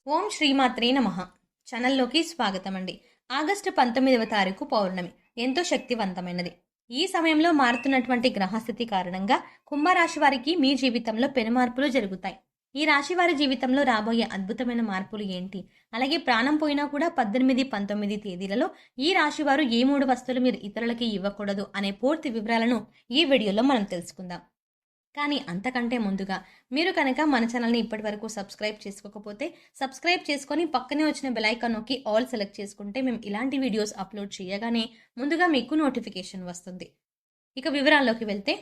ఓం శ్రీమాత్రే నమః. ఛానల్లోకి స్వాగతం అండి. ఆగస్టు 19వ తారీఖు పౌర్ణమి ఎంతో శక్తివంతమైనది. ఈ సమయంలో మారుతున్నటువంటి గ్రహస్థితి కారణంగా కుంభరాశి వారికి మీ జీవితంలో పెనుమార్పులు జరుగుతాయి. ఈ రాశి వారి జీవితంలో రాబోయే అద్భుతమైన మార్పులు ఏంటి? అలాగే ప్రాణం పోయినా కూడా 18, 19 తేదీలలో ఈ రాశి వారు ఏ 3 వస్తువులు మీరు ఇతరులకి ఇవ్వకూడదు అనే పూర్తి వివరాలను ఈ వీడియోలో మనం తెలుసుకుందాం. కానీ అంతకంటే ముందుగా మీరు కనుక మన ఛానల్ని ఇప్పటివరకు సబ్స్క్రైబ్ చేసుకోకపోతే సబ్స్క్రైబ్ చేసుకొని పక్కనే వచ్చిన బెల్ ఐకాన్ నొక్కి ఆల్ సెలెక్ట్ చేసుకుంటే మేము ఇలాంటి వీడియోస్ అప్లోడ్ చేయగానే ముందుగా మీకు నోటిఫికేషన్ వస్తుంది. ఇక వివరాల్లోకి వెళ్తే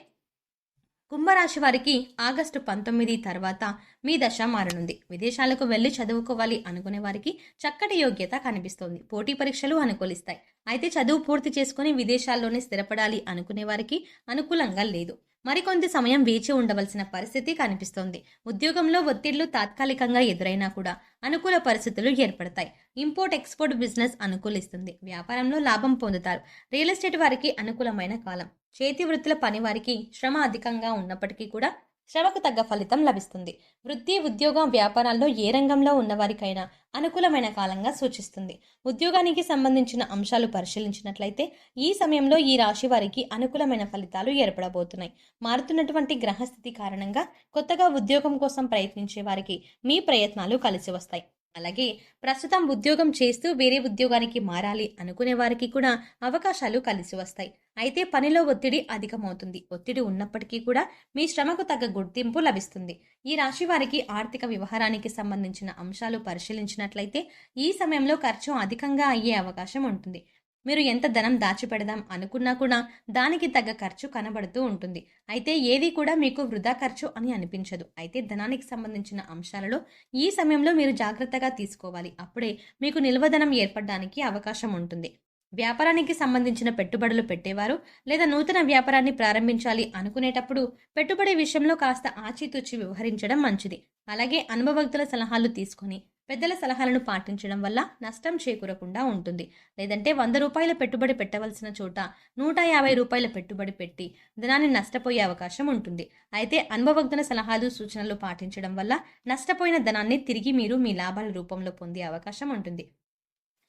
కుంభరాశి వారికి ఆగస్టు 19 తర్వాత మీ దశ మారనుంది. విదేశాలకు వెళ్లి చదువుకోవాలి అనుకునే వారికి చక్కటి యోగ్యత కనిపిస్తోంది. పోటీ పరీక్షలు అనుకూలిస్తాయి. అయితే చదువు పూర్తి చేసుకుని విదేశాల్లోనే స్థిరపడాలి అనుకునే వారికి అనుకూలంగా లేదు. మరికొంత సమయం వేచి ఉండవలసిన పరిస్థితి కనిపిస్తోంది. ఉద్యోగంలో ఒత్తిళ్లు తాత్కాలికంగా ఎదురైనా కూడా అనుకూల పరిస్థితులు ఏర్పడతాయి. ఇంపోర్ట్ ఎక్స్పోర్ట్ బిజినెస్ అనుకూలిస్తుంది. వ్యాపారంలో లాభం పొందుతారు. రియల్ ఎస్టేట్ వారికి అనుకూలమైన కాలం. చేతి వృత్తుల పని వారికి శ్రమ అధికంగా ఉన్నప్పటికీ కూడా శ్రమకు తగ్గ ఫలితం లభిస్తుంది. వృత్తి, ఉద్యోగం, వ్యాపారాల్లో ఏ రంగంలో ఉన్నవారికైనా అనుకూలమైన కాలంగా సూచిస్తుంది. ఉద్యోగానికి సంబంధించిన అంశాలు పరిశీలించినట్లయితే ఈ సమయంలో ఈ రాశి వారికి అనుకూలమైన ఫలితాలు ఏర్పడబోతున్నాయి. మారుతున్నటువంటి గ్రహస్థితి కారణంగా కొత్తగా ఉద్యోగం కోసం ప్రయత్నించే వారికి మీ ప్రయత్నాలు కలిసి వస్తాయి. అలాగే ప్రస్తుతం ఉద్యోగం చేస్తూ వేరే ఉద్యోగానికి మారాలి అనుకునే వారికి కూడా అవకాశాలు కలిసి వస్తాయి. అయితే పనిలో ఒత్తిడి అధికమవుతుంది. ఒత్తిడి ఉన్నప్పటికీ కూడా మీ శ్రమకు తగ్గ గుర్తింపు లభిస్తుంది. ఈ రాశి వారికి ఆర్థిక వ్యవహారానికి సంబంధించిన అంశాలు పరిశీలించినట్లయితే ఈ సమయంలో ఖర్చు అధికంగా అయ్యే అవకాశం ఉంటుంది. మీరు ఎంత ధనం దాచిపెడదాం అనుకున్నా కూడా దానికి తగ్గ ఖర్చు కనబడుతూ ఉంటుంది. అయితే ఏది కూడా మీకు వృధా ఖర్చు అని అనిపించదు. అయితే ధనానికి సంబంధించిన అంశాలలో ఈ సమయంలో మీరు జాగ్రత్తగా తీసుకోవాలి. అప్పుడే మీకు నిల్వధనం ఏర్పడడానికి అవకాశం ఉంటుంది. వ్యాపారానికి సంబంధించిన పెట్టుబడులు పెట్టేవారు లేదా నూతన వ్యాపారాన్ని ప్రారంభించాలి అనుకునేటప్పుడు పెట్టుబడి విషయంలో కాస్త ఆచితూచి వ్యవహరించడం మంచిది. అలాగే అనుభవజ్ఞుల సలహాలు తీసుకొని పెద్దల సలహాలను పాటించడం వల్ల నష్టం చేకూరకుండా ఉంటుంది. లేదంటే 100 రూపాయల పెట్టుబడి పెట్టవలసిన చోట 150 రూపాయల పెట్టుబడి పెట్టి ధనాన్ని నష్టపోయే అవకాశం ఉంటుంది. అయితే అనుభవజ్ఞుల సలహాలు, సూచనలు పాటించడం వల్ల నష్టపోయిన ధనాన్ని తిరిగి మీరు మీ లాభాల రూపంలో పొందే అవకాశం ఉంటుంది.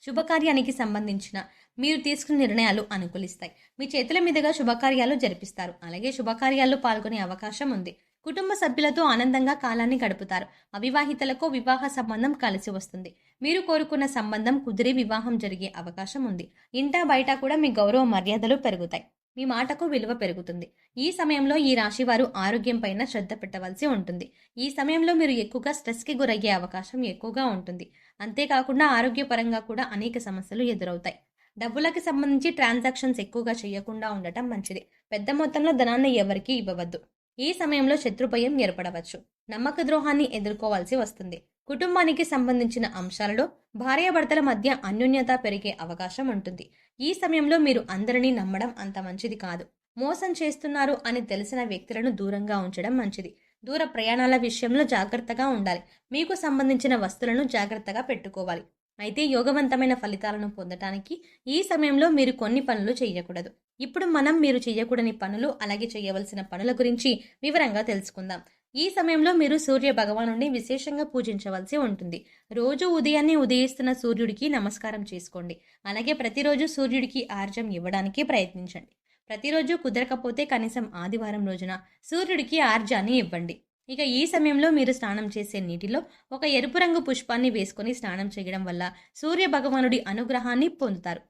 శుభకార్యానికి సంబంధించిన మీరు తీసుకున్న నిర్ణయాలు అనుకూలిస్తాయి. మీ చేతుల మీదుగా శుభకార్యాలు జరిపిస్తారు. అలాగే శుభకార్యాల్లో పాల్గొనే అవకాశం ఉంది. కుటుంబ సభ్యులతో ఆనందంగా కాలాన్ని గడుపుతారు. అవివాహితలకు వివాహ సంబంధం కలిసి వస్తుంది. మీరు కోరుకున్న సంబంధం కుదిరి వివాహం జరిగే అవకాశం ఉంది. ఇంటా బయట కూడా మీ గౌరవ మర్యాదలు పెరుగుతాయి. మీ మాటకు విలువ పెరుగుతుంది. ఈ సమయంలో ఈ రాశి వారు ఆరోగ్యం పైన శ్రద్ధ పెట్టవలసి ఉంటుంది. ఈ సమయంలో మీరు ఎక్కువగా స్ట్రెస్కి గురయ్యే అవకాశం ఎక్కువగా ఉంటుంది. అంతేకాకుండా ఆరోగ్యపరంగా కూడా అనేక సమస్యలు ఎదురవుతాయి. డబ్బులకు సంబంధించి ట్రాన్సాక్షన్స్ ఎక్కువగా చేయకుండా ఉండటం మంచిది. పెద్ద మొత్తంలో ధనాన్ని ఎవరికీ ఇవ్వవద్దు. ఈ సమయంలో శత్రుభయం ఏర్పడవచ్చు. నమ్మక ద్రోహాన్ని ఎదుర్కోవాల్సి వస్తుంది. కుటుంబానికి సంబంధించిన అంశాలలో భార్యాభర్తల మధ్య అన్యోన్యత పెరిగే అవకాశం ఉంటుంది. ఈ సమయంలో మీరు అందరినీ నమ్మడం అంత మంచిది కాదు. మోసం చేస్తున్నారు అని తెలిసిన వ్యక్తులను దూరంగా ఉంచడం మంచిది. దూర ప్రయాణాల విషయంలో జాగ్రత్తగా ఉండాలి. మీకు సంబంధించిన వస్తువులను జాగ్రత్తగా పెట్టుకోవాలి. అయితే యోగవంతమైన ఫలితాలను పొందటానికి ఈ సమయంలో మీరు కొన్ని పనులు చేయకూడదు. ఇప్పుడు మనం మీరు చేయకూడని పనులు, అలాగే చేయవలసిన పనుల గురించి వివరంగా తెలుసుకుందాం. ఈ సమయంలో మీరు సూర్య భగవానుడిని విశేషంగా పూజించవలసి ఉంటుంది. రోజు ఉదయాన్నే ఉదయిస్తున్న సూర్యుడికి నమస్కారం చేసుకోండి. అలాగే ప్రతిరోజు సూర్యుడికి ఆర్జం ఇవ్వడానికి ప్రయత్నించండి. ప్రతిరోజు కుదరకపోతే కనీసం ఆదివారం రోజున సూర్యుడికి ఆర్జాన్ని ఇవ్వండి. ఇక ఈ సమయంలో మీరు స్నానం చేసే నీటిలో ఒక ఎరుపు రంగు పుష్పాన్ని వేసుకొని స్నానం చేయడం వల్ల సూర్య భగవానుడి అనుగ్రహాన్ని పొందుతారు.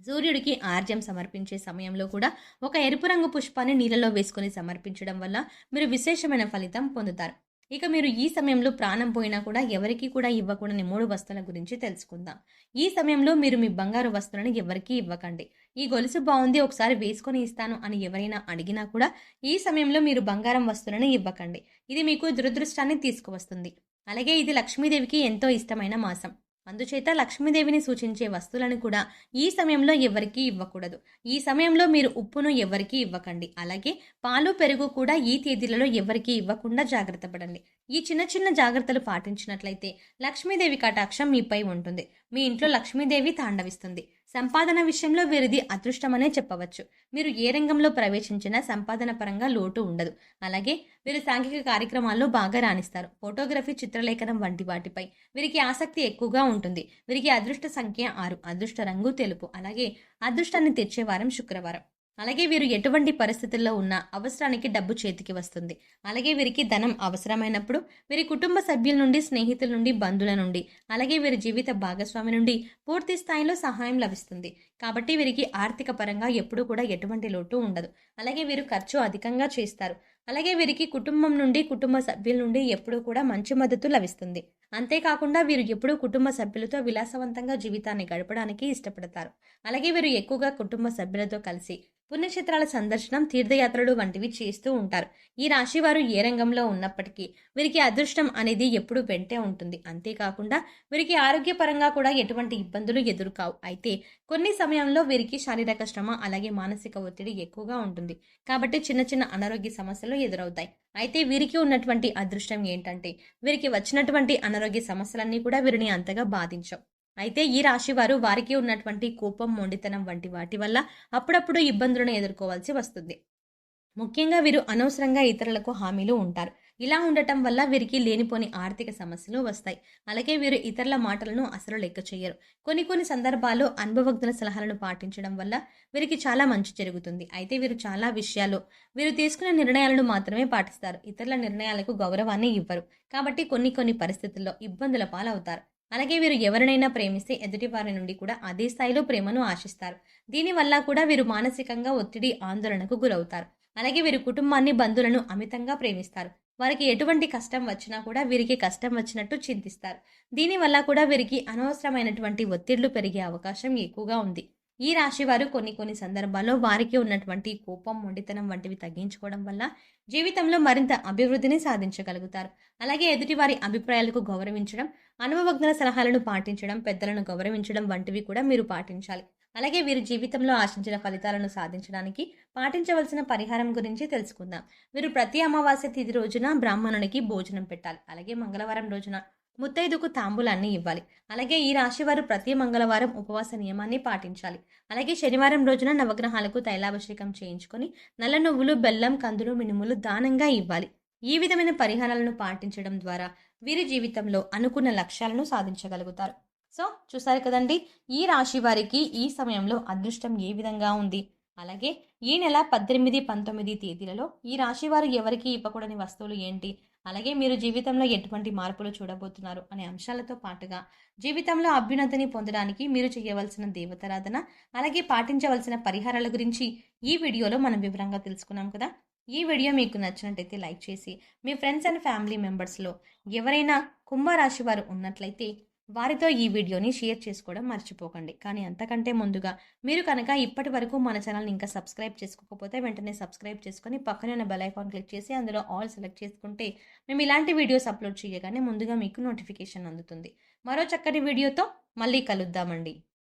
సూర్యుడికి ఆర్జ్యం సమర్పించే సమయంలో కూడా ఒక ఎరుపు రంగు పుష్పాన్ని నీళ్ళలో వేసుకొని సమర్పించడం వల్ల మీరు విశేషమైన ఫలితం పొందుతారు. ఇక మీరు ఈ సమయంలో ప్రాణం పోయినా కూడా ఎవరికి కూడా ఇవ్వకూడని 3 వస్తువుల గురించి తెలుసుకుందాం. ఈ సమయంలో మీరు మీ బంగారు వస్తువులను ఎవరికీ ఇవ్వకండి. ఈ గొలుసు బాగుంది, ఒకసారి వేసుకొని ఇస్తాను అని ఎవరైనా అడిగినా కూడా ఈ సమయంలో మీరు బంగారం వస్తువులను ఇవ్వకండి. ఇది మీకు దురదృష్టాన్ని తీసుకువస్తుంది. అలాగే ఇది లక్ష్మీదేవికి ఎంతో ఇష్టమైన మాసం. అందుచేత లక్ష్మీదేవిని సూచించే వస్తువులను కూడా ఈ సమయంలో ఎవరికీ ఇవ్వకూడదు. ఈ సమయంలో మీరు ఉప్పును ఎవరికీ ఇవ్వకండి. అలాగే పాలు, పెరుగు కూడా ఈ తేదీలలో ఎవరికీ ఇవ్వకుండా జాగ్రత్త పడండి. ఈ చిన్న చిన్న జాగ్రత్తలు పాటించినట్లయితే లక్ష్మీదేవి కటాక్షం మీపై ఉంటుంది. మీ ఇంట్లో లక్ష్మీదేవి తాండవిస్తుంది. సంపాదన విషయంలో వీరిది అదృష్టమనే చెప్పవచ్చు. మీరు ఏ రంగంలో ప్రవేశించినా సంపాదన పరంగా లోటు ఉండదు. అలాగే వీరు సాంఘిక కార్యక్రమాల్లో బాగా రాణిస్తారు. ఫోటోగ్రఫీ, చిత్రలేఖనం వంటి వాటిపై వీరికి ఆసక్తి ఎక్కువగా ఉంటుంది. వీరికి అదృష్ట సంఖ్య 6, అదృష్ట రంగు తెలుపు, అలాగే అదృష్టాన్ని తెచ్చే వారం శుక్రవారం. అలాగే వీరు ఎటువంటి పరిస్థితుల్లో ఉన్నా అవసరానికి డబ్బు చేతికి వస్తుంది. అలాగే వీరికి ధనం అవసరమైనప్పుడు వీరి కుటుంబ సభ్యుల నుండి, స్నేహితుల నుండి, బంధువుల నుండి, అలాగే వీరి జీవిత భాగస్వామి నుండి పూర్తి స్థాయిలో సహాయం లభిస్తుంది. కాబట్టి వీరికి ఆర్థిక పరంగా ఎప్పుడూ కూడా ఎటువంటి లోటు ఉండదు. అలాగే వీరు ఖర్చు అధికంగా చేస్తారు. అలాగే వీరికి కుటుంబం నుండి, కుటుంబ సభ్యుల నుండి ఎప్పుడూ కూడా మంచి మద్దతు లభిస్తుంది. అంతేకాకుండా వీరు ఎప్పుడూ కుటుంబ సభ్యులతో విలాసవంతంగా జీవితాన్ని గడపడానికి ఇష్టపడతారు. అలాగే వీరు ఎక్కువగా కుటుంబ సభ్యులతో కలిసి పుణ్యక్షేత్రాల సందర్శనం, తీర్థయాత్రలు వంటివి చేస్తూ ఉంటారు. ఈ రాశి వారు ఏ రంగంలో ఉన్నప్పటికీ వీరికి అదృష్టం అనేది ఎప్పుడూ వెంటే ఉంటుంది. అంతేకాకుండా వీరికి ఆరోగ్యపరంగా కూడా ఎటువంటి ఇబ్బందులు ఎదురుకావు. అయితే కొన్ని సమయంలో వీరికి శారీరక శ్రమ, అలాగే మానసిక ఒత్తిడి ఎక్కువగా ఉంటుంది. కాబట్టి చిన్న చిన్న అనారోగ్య సమస్యలు ఎదురవుతాయి. అయితే వీరికి ఉన్నటువంటి అదృష్టం ఏంటంటే వీరికి వచ్చినటువంటి అనారోగ్య సమస్యలన్నీ కూడా వీరిని అంతగా బాధించవు. అయితే ఈ రాశి వారు వారికి ఉన్నటువంటి కోపం, మొండితనం వంటి వాటి వల్ల అప్పుడప్పుడు ఇబ్బందులను ఎదుర్కోవాల్సి వస్తుంది. ముఖ్యంగా వీరు అనవసరంగా ఇతరులకు హామీలు ఉంటారు. ఇలా ఉండటం వల్ల వీరికి లేనిపోని ఆర్థిక సమస్యలు వస్తాయి. అలాగే వీరు ఇతరుల మాటలను అసలు లెక్క చేయరు. కొన్ని సందర్భాల్లో అనుభవజ్ఞుల సలహాలను పాటించడం వల్ల వీరికి చాలా మంచి జరుగుతుంది. అయితే వీరు చాలా విషయాల్లో వీరు తీసుకునే నిర్ణయాలను మాత్రమే పాటిస్తారు. ఇతరుల నిర్ణయాలకు గౌరవాన్ని ఇవ్వరు. కాబట్టి కొన్ని పరిస్థితుల్లో ఇబ్బందుల పాలవుతారు. అలాగే వీరు ఎవరినైనా ప్రేమిస్తే ఎదుటి వారి నుండి కూడా అదే స్థాయిలో ప్రేమను ఆశిస్తారు. దీనివల్ల కూడా వీరు మానసికంగా ఒత్తిడి, ఆందోళనకు గురవుతారు. అలాగే వీరు కుటుంబాన్ని, బంధువులను అమితంగా ప్రేమిస్తారు. వారికి ఎటువంటి కష్టం వచ్చినా కూడా వీరికి కష్టం వచ్చినట్టు చింతిస్తారు. దీనివల్ల కూడా వీరికి అనవసరమైనటువంటి ఒత్తిళ్లు పెరిగే అవకాశం ఎక్కువగా ఉంది. ఈ రాశి వారు కొన్ని సందర్భాల్లో వారికి ఉన్నటువంటి కోపం, మొండితనం వంటివి తగ్గించుకోవడం వల్ల జీవితంలో మరింత అభివృద్ధిని సాధించగలుగుతారు. అలాగే ఎదుటివారి అభిప్రాయాలకు గౌరవించడం, అనుభవజ్ఞుల సలహాలను పాటించడం, పెద్దలను గౌరవించడం వంటివి కూడా మీరు పాటించాలి. అలాగే వీరి జీవితంలో ఆశించిన ఫలితాలను సాధించడానికి పాటించవలసిన పరిహారం గురించి తెలుసుకుందాం. వీరు ప్రతి అమావాస్య తిథి రోజున బ్రాహ్మణునికి భోజనం పెట్టాలి. అలాగే మంగళవారం రోజున ముత్తైదుకు తాంబూలాన్ని ఇవ్వాలి. అలాగే ఈ రాశి వారు ప్రతి మంగళవారం ఉపవాస నియమాన్ని పాటించాలి. అలాగే శనివారం రోజున నవగ్రహాలకు తైలాభిషేకం చేయించుకొని నల్ల నువ్వులు, బెల్లం, కందులు, మినుములు దానంగా ఇవ్వాలి. ఈ విధమైన పరిహారాలను పాటించడం ద్వారా వీరి జీవితంలో అనుకున్న లక్ష్యాలను సాధించగలుగుతారు. సో చూసారు కదండి, ఈ రాశి వారికి ఈ సమయంలో అదృష్టం ఏ విధంగా ఉంది. అలాగే ఈ నెల 18, 19 తేదీలలో ఈ రాశి వారు ఎవరికి ఇవ్వకూడని వస్తువులు ఏంటి, అలాగే మీరు జీవితంలో ఎటువంటి మార్పులు చూడబోతున్నారు అనే అంశాలతో పాటుగా జీవితంలో అభ్యున్నతిని పొందడానికి మీరు చేయవలసిన దేవతారాధన, అలాగే పాటించవలసిన పరిహారాల గురించి ఈ వీడియోలో మనం వివరంగా తెలుసుకున్నాం కదా. ఈ వీడియో మీకు నచ్చినట్టయితే లైక్ చేసి మీ ఫ్రెండ్స్ అండ్ ఫ్యామిలీ మెంబర్స్లో ఎవరైనా కుంభరాశి వారు ఉన్నట్లయితే వారితో ఈ వీడియోని షేర్ చేసుకోవడం మర్చిపోకండి. కానీ అంతకంటే ముందుగా మీరు కనుక ఇప్పటి వరకు మన ఛానల్ని ఇంకా సబ్స్క్రైబ్ చేసుకోకపోతే వెంటనే సబ్స్క్రైబ్ చేసుకొని పక్కనే ఉన్న బెల్ ఐకాన్ క్లిక్ చేసి అందులో ఆల్ సెలెక్ట్ చేసుకుంటే మేము ఇలాంటి వీడియోస్ అప్లోడ్ చేయగానే ముందుగా మీకు నోటిఫికేషన్ అందుతుంది. మరో చక్కటి వీడియోతో మళ్ళీ కలుద్దామండి.